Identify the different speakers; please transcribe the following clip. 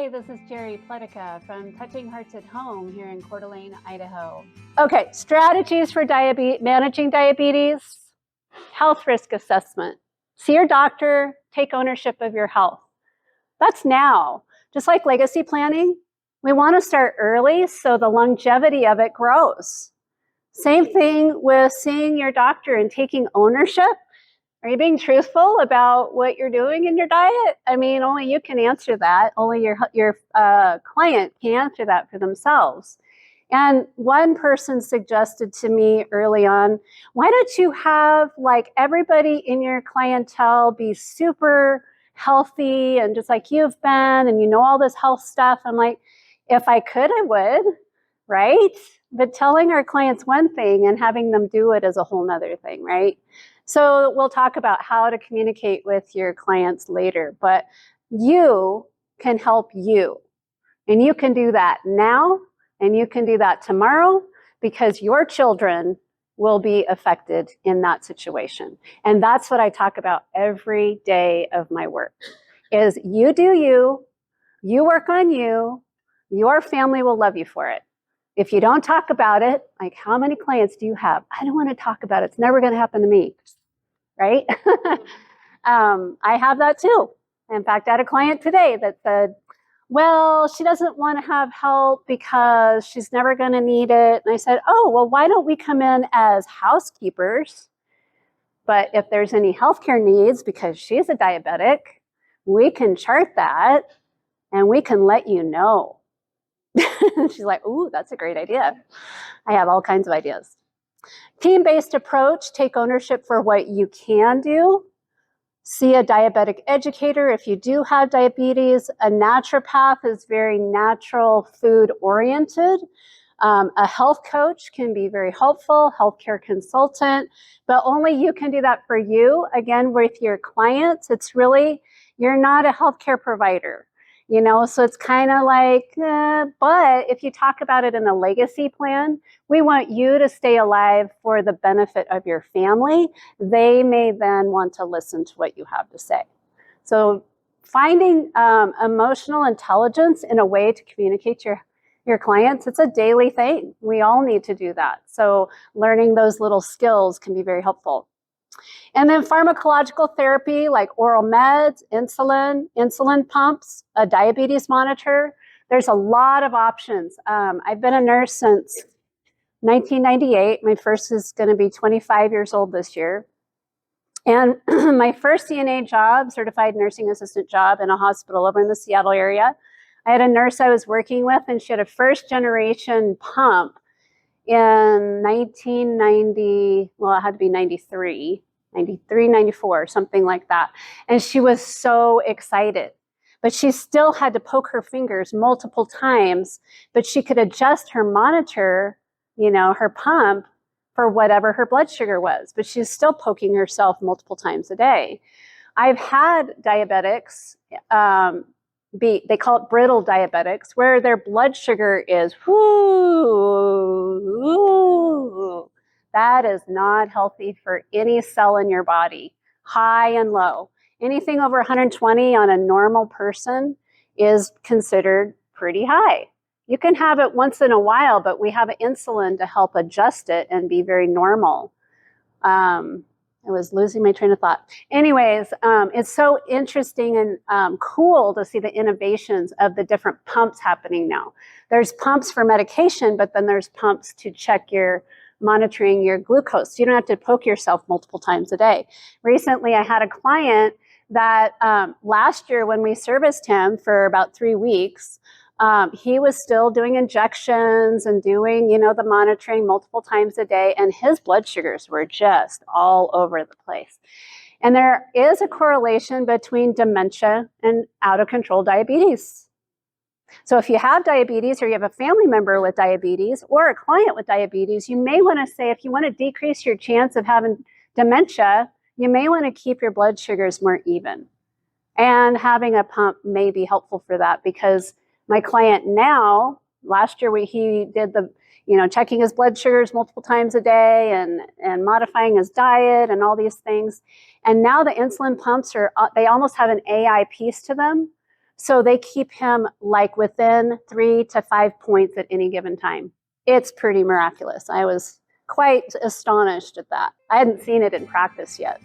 Speaker 1: Hi, this is Jerry Pletica from Touching Hearts at Home here in Coeur d'Alene, Idaho. Okay, strategies for managing diabetes, health risk assessment. See your doctor, take ownership of your health. That's now. Just like legacy planning, we want to start early so the longevity of it grows. Same thing with seeing your doctor and taking ownership. Are you being truthful about what you're doing in your diet? I mean, only you can answer that. Only your client can answer that for themselves. And one person suggested to me early on, why don't you have like everybody in your clientele be super healthy and just like you've been and you know all this health stuff? I'm like, if I could, I would, right? But telling our clients one thing and having them do it is a whole nother thing, right? So we'll talk about how to communicate with your clients later, but you can help you. And you can do that now, and you can do that tomorrow, because your children will be affected in that situation. And that's what I talk about every day of my work, is you do you work on you, your family will love you for it. If you don't talk about it, like how many clients do you have? I don't want to talk about it. It's never going to happen to me. Right? I have that too. In fact, I had a client today that said, well, she doesn't want to have help because she's never going to need it. And I said, oh, well, why don't we come in as housekeepers? But if there's any healthcare needs, because she's a diabetic, we can chart that and we can let you know. She's like, ooh, that's a great idea. I have all kinds of ideas. Team-based approach, take ownership for what you can do. See a diabetic educator if you do have diabetes. A naturopath is very natural food oriented. A health coach can be very helpful, healthcare consultant, but only you can do that for you. Again, with your clients, it's really, you're not a healthcare provider. You know, so it's kind of like, but if you talk about it in a legacy plan, we want you to stay alive for the benefit of your family. They may then want to listen to what you have to say. So finding emotional intelligence in a way to communicate to your clients, it's a daily thing. We all need to do that. So learning those little skills can be very helpful. And then pharmacological therapy like oral meds, insulin pumps, a diabetes monitor. There's a lot of options. I've been a nurse since 1998. My first is going to be 25 years old this year. And my first CNA job, certified nursing assistant job in a hospital over in the Seattle area, I had a nurse I was working with, and she had a first generation pump in 1990, well, it had to be 93, 94, something like that. And she was so excited. But she still had to poke her fingers multiple times, but she could adjust her monitor, you know, her pump for whatever her blood sugar was. But she's still poking herself multiple times a day. I've had diabetics, they call it brittle diabetics, where their blood sugar is, whoo, that is not healthy for any cell in your body, high and low. Anything over 120 on a normal person is considered pretty high. You can have it once in a while, but we have insulin to help adjust it and be very normal. I was losing my train of thought. Anyways, it's so interesting and cool to see the innovations of the different pumps happening now. There's pumps for medication, but then there's pumps to check your monitoring your glucose. You don't have to poke yourself multiple times a day. Recently, I had a client that last year when we serviced him for about 3 weeks, he was still doing injections and doing, you know, the monitoring multiple times a day, and his blood sugars were just all over the place. And there is a correlation between dementia and out of control diabetes. So if you have diabetes or you have a family member with diabetes or a client with diabetes, you may want to say, if you want to decrease your chance of having dementia, you may want to keep your blood sugars more even. And having a pump may be helpful for that, because my client now, last year he did the, you know, checking his blood sugars multiple times a day and modifying his diet and all these things. And now the insulin pumps they almost have an AI piece to them. So they keep him like within 3 to 5 points at any given time. It's pretty miraculous. I was quite astonished at that. I hadn't seen it in practice yet.